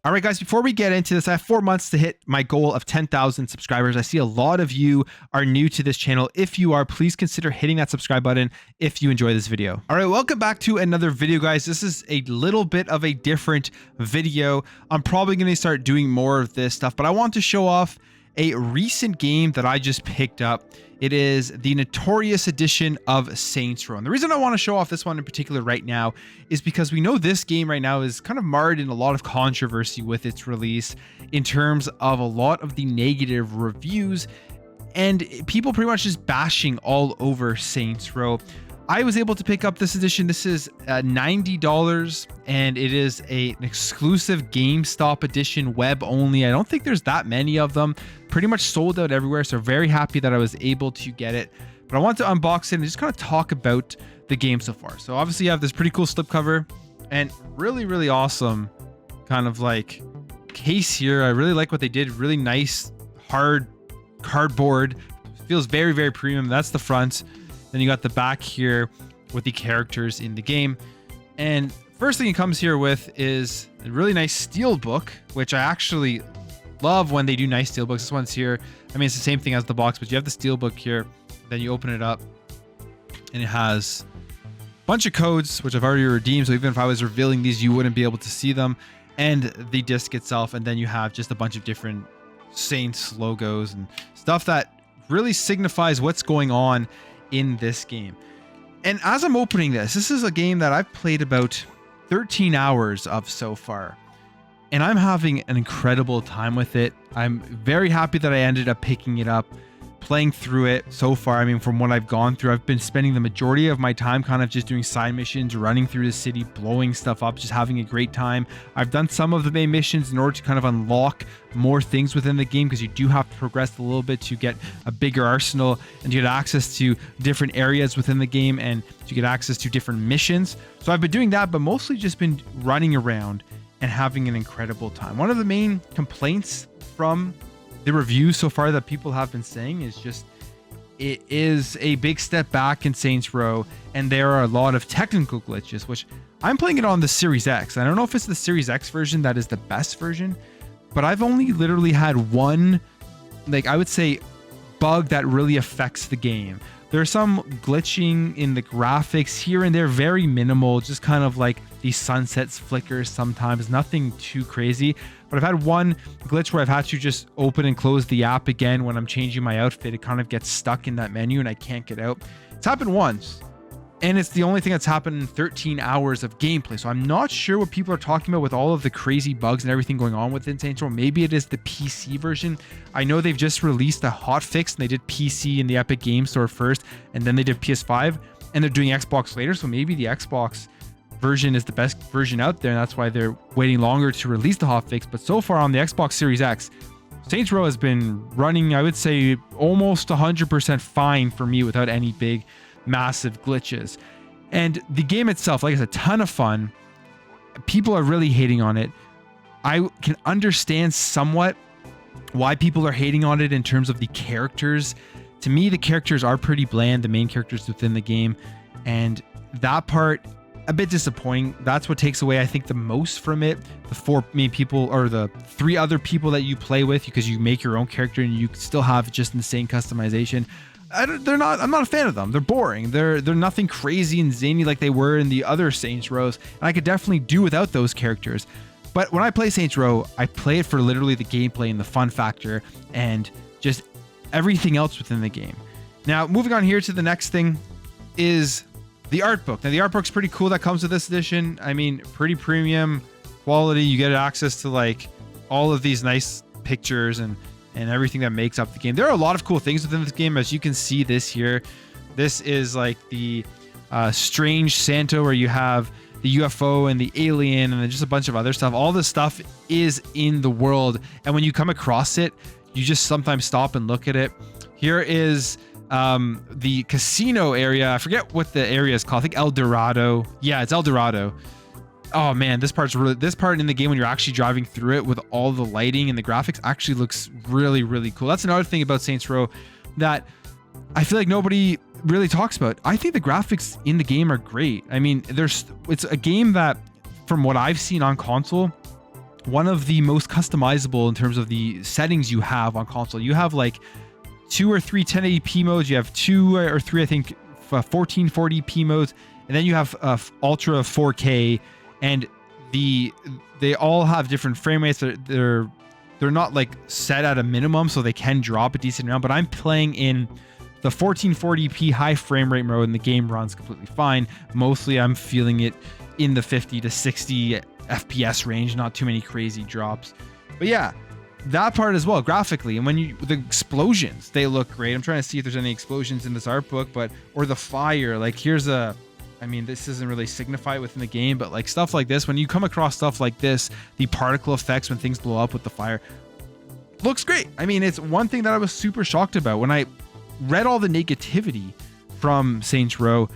All right, guys, before we get into this, I have 4 months to hit my goal of 10,000 subscribers. I see a lot of you are new to this channel. If you are, please consider hitting that subscribe button if you enjoy this video. All right, welcome back to another video, guys. This is a little bit of a different video. I'm probably going to start doing more of this stuff, but I want to show off a recent game that I just picked up. It is the Notorious edition of Saints Row. And the reason I want to show off this one in particular right now is because we know this game right now is kind of marred in a lot of controversy with its release in terms of a lot of the negative reviews and people pretty much just bashing all over Saints Row. I was able to pick up this edition. This is $90 and it is an exclusive GameStop edition, web only. I don't think there's that many of them. Pretty much sold out everywhere, so very happy that I was able to get it. But I want to unbox it and just kind of talk about the game so far. So obviously you have this pretty cool slipcover and really awesome kind of like case here. I really like what they did. Really nice hard cardboard. Feels very premium. That's the front. Then you got the back here with the characters in the game. And first thing it comes here with is a really nice steel book, which I actually love when they do nice steel books. This one's here. I mean, it's the same thing as the box, but you have the steel book here. Then you open it up and it has a bunch of codes, which I've already redeemed. So even if I was revealing these, you wouldn't be able to see them. And the disc itself. And then you have just a bunch of different Saints logos and stuff that really signifies what's going on in this game. And as I'm opening this is a game that I've played about 13 hours of so far, and I'm having an incredible time with it. I'm very happy that I ended up picking it up, playing through it so far. I mean, from what I've gone through, I've been spending the majority of my time kind of just doing side missions, running through the city, blowing stuff up, just having a great time. I've done some of the main missions in order to kind of unlock more things within the game, because you do have to progress a little bit to get a bigger arsenal and to get access to different areas within the game and to get access to different missions. So I've been doing that, but mostly just been running around and having an incredible time. One of the main complaints from the reviews so far that people have been saying is just it is a big step back in Saints Row, and there are a lot of technical glitches, which I'm playing it on the Series X. I don't know if it's the Series X version that is the best version, but I've only literally had one, like I would say, bug that really affects the game. There's some glitching in the graphics here and there, very minimal, just kind of like the sunsets flickers sometimes, nothing too crazy. But I've had one glitch where I've had to just open and close the app again when I'm changing my outfit. It kind of gets stuck in that menu and I can't get out. It's happened once, and it's the only thing that's happened in 13 hours of gameplay. So I'm not sure what people are talking about with all of the crazy bugs and everything going on within Saints Row. Maybe it is the PC version. I know they've just released a hotfix and they did PC in the Epic Game Store first, and then they did PS5, and they're doing Xbox later. So maybe the Xbox version is the best version out there, and that's why they're waiting longer to release the hotfix. But so far on the Xbox Series X, Saints Row has been running, I would say, almost 100% fine for me without any big massive glitches. And the game itself, like, it's a ton of fun. People are really hating on it. I can understand somewhat why people are hating on it in terms of the characters. To me, the characters are pretty bland, the main characters within the game, and that part a bit disappointing. That's what takes away, I think, the most from it. The 4 main people, or the 3 other people that you play with, because you make your own character and you still have just insane customization. I'm not a fan of them. They're boring. They're nothing crazy and zany like they were in the other Saints Rows, and I could definitely do without those characters. But when I play Saints Row, I play it for literally the gameplay and the fun factor and just everything else within the game. Now, moving on here to the next thing is the art book. Now, the art book's pretty cool that comes with this edition. I mean, pretty premium quality. You get access to like all of these nice pictures and everything that makes up the game. There are a lot of cool things within this game, as you can see this here. This is like the strange Santa, where you have the UFO and the alien and then just a bunch of other stuff. All this stuff is in the world, and when you come across it, you just sometimes stop and look at it. Here is the casino area. I forget what the area is called. I think El Dorado. Yeah, it's El Dorado. Oh man, this part in the game when you're actually driving through it with all the lighting and the graphics actually looks really cool. That's another thing about Saints Row that I feel like nobody really talks about. I think the graphics in the game are great. I mean, it's a game that, from what I've seen on console, one of the most customizable in terms of the settings you have on console. You have like 2 or 3 1080p modes. You have 2 or 3, I think, 1440p modes, and then you have ultra 4K, and they all have different frame rates. They're not like set at a minimum, so they can drop a decent amount, but I'm playing in the 1440p high frame rate mode, and the game runs completely fine. Mostly I'm feeling it in the 50 to 60 FPS range, not too many crazy drops. But yeah, that part as well graphically. And when the explosions, they look great. I'm trying to see if there's any explosions in this art book, or the fire. Like here's I mean, this isn't really signified within the game, but like stuff like this, when you come across stuff like this, the particle effects when things blow up with the fire, looks great. I mean, it's one thing that I was super shocked about when I read all the negativity from Saints Row.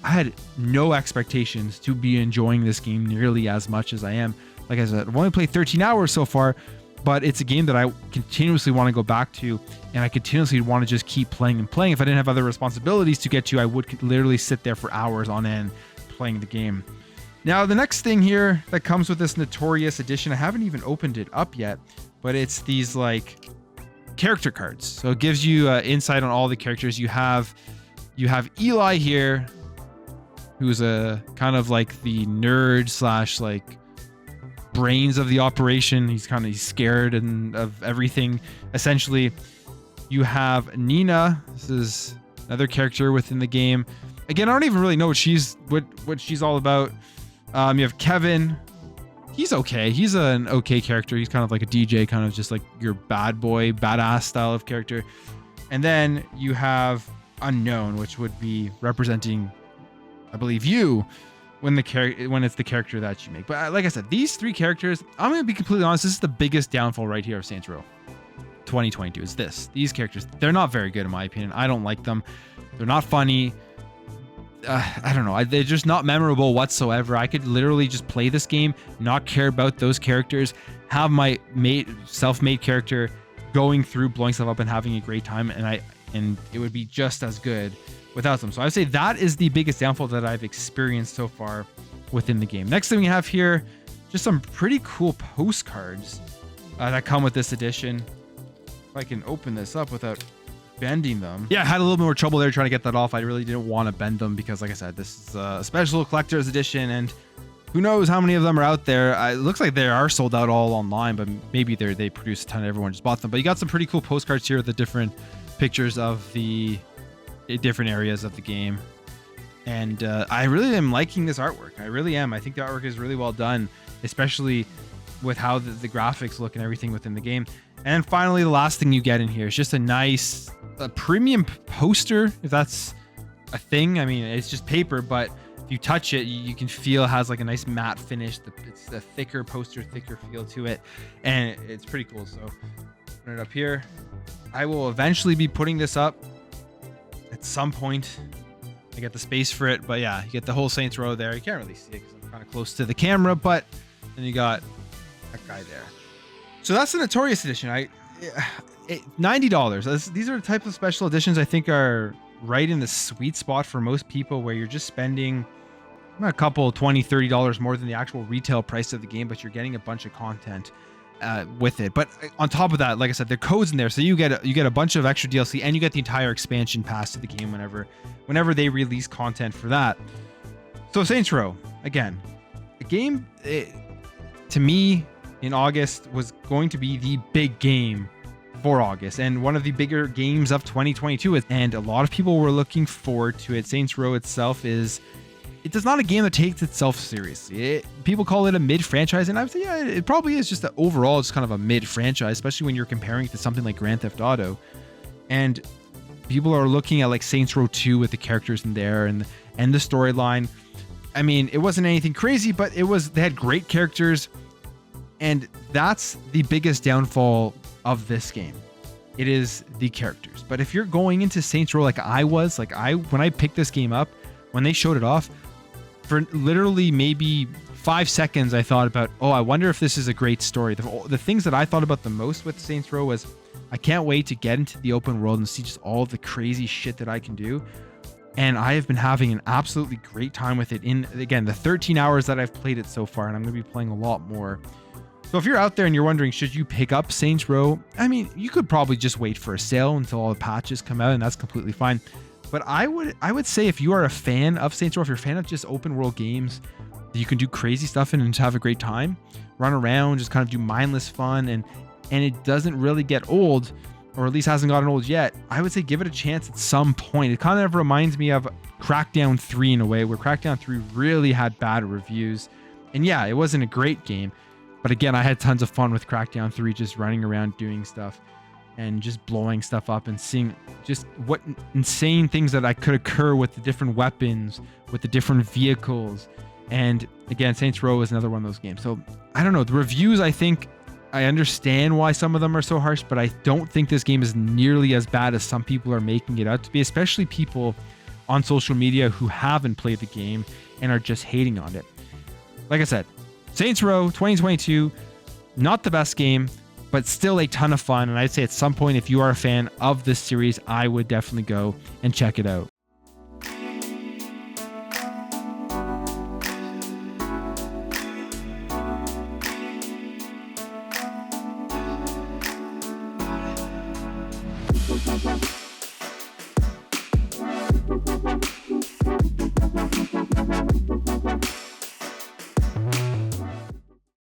I had no expectations to be enjoying this game nearly as much as I am. Like I said, I've only played 13 hours so far, but it's a game that I continuously want to go back to, and I continuously want to just keep playing and playing. If I didn't have other responsibilities to get to, I would literally sit there for hours on end playing the game. Now, the next thing here that comes with this Notorious edition, I haven't even opened it up yet, but it's these like character cards. So it gives you insight on all the characters. You have Eli here, who's a kind of like the nerd slash like brains of the operation. He's scared of everything essentially. You have Nina. This is another character within the game. Again, I don't even really know what she's all about. You have Kevin. He's okay. He's an okay character. He's kind of like a DJ, kind of just like your bad boy, badass style of character. And then you have Unknown, which would be representing, I believe, you when it's the character that you make. But like I said, these 3 characters, I'm going to be completely honest, this is the biggest downfall right here of Saints Row 2022 is this. These characters, they're not very good in my opinion. I don't like them. They're not funny. I don't know. They're just not memorable whatsoever. I could literally just play this game, not care about those characters, have my self-made character going through, blowing stuff up and having a great time, and it would be just as good without them. So I would say that is the biggest downfall that I've experienced so far within the game. Next thing we have here, just some pretty cool postcards that come with this edition. If I can open this up without bending them. Yeah, I had a little bit more trouble there trying to get that off. I really didn't want to bend them because, like I said, this is a special collector's edition, and who knows how many of them are out there. It looks like they are sold out all online, but maybe they produce a ton. Everyone just bought them. But you got some pretty cool postcards here with the different pictures of the different areas of the game, and I really am liking this artwork. I really am. I think the artwork is really well done, especially with how the graphics look and everything within the game. And then finally, the last thing you get in here is just a nice premium poster, if that's a thing. I mean, it's just paper, but if you touch it, you can feel it has like a nice matte finish. It's a thicker poster, thicker feel to it, and it's pretty cool. So put it up here. I will eventually be putting this up at some point. I get the space for it, but yeah, you get the whole Saints Row there. You can't really see it because I'm kind of close to the camera, but then you got that guy there. So that's the Notorious edition. $90. These are the type of special editions I think are right in the sweet spot for most people, where you're just spending a couple $20, $30 more than the actual retail price of the game, but you're getting a bunch of content with it. But on top of that, like I said, there are codes in there, so you get a bunch of extra DLC, and you get the entire expansion pass to the game whenever they release content for that. So Saints Row, again, a game to me in August was going to be the big game for August, and one of the bigger games of 2022, and a lot of people were looking forward to it. Saints Row itself is not a game that takes itself seriously. People call it a mid-franchise, and I would say, yeah, it probably is. Just overall, it's kind of a mid-franchise, especially when you're comparing it to something like Grand Theft Auto. And people are looking at like Saints Row 2 with the characters in there and the storyline. I mean, it wasn't anything crazy, but they had great characters, and that's the biggest downfall of this game. It is the characters. But if you're going into Saints Row like I was, when I picked this game up, when they showed it off, for literally maybe 5 seconds, I thought about, I wonder if this is a great story. The things that I thought about the most with Saints Row was, I can't wait to get into the open world and see just all the crazy shit that I can do. And I have been having an absolutely great time with it in, again, the 13 hours that I've played it so far, and I'm going to be playing a lot more. So if you're out there and you're wondering, should you pick up Saints Row? I mean, you could probably just wait for a sale until all the patches come out, and that's completely fine. But I would say if you are a fan of Saints Row, if you're a fan of just open world games that you can do crazy stuff in and just have a great time, run around, just kind of do mindless fun, and it doesn't really get old, or at least hasn't gotten old yet, I would say give it a chance at some point. It kind of reminds me of Crackdown 3 in a way, where Crackdown 3 really had bad reviews. And yeah, it wasn't a great game. But again, I had tons of fun with Crackdown 3, just running around doing stuff and just blowing stuff up and seeing just what insane things that could occur with the different weapons, with the different vehicles. And again, Saints Row is another one of those games. So I don't know. The reviews, I think I understand why some of them are so harsh, but I don't think this game is nearly as bad as some people are making it out to be, especially people on social media who haven't played the game and are just hating on it. Like I said, Saints Row 2022, not the best game, but still a ton of fun. And I'd say at some point, if you are a fan of this series, I would definitely go and check it out. Bye.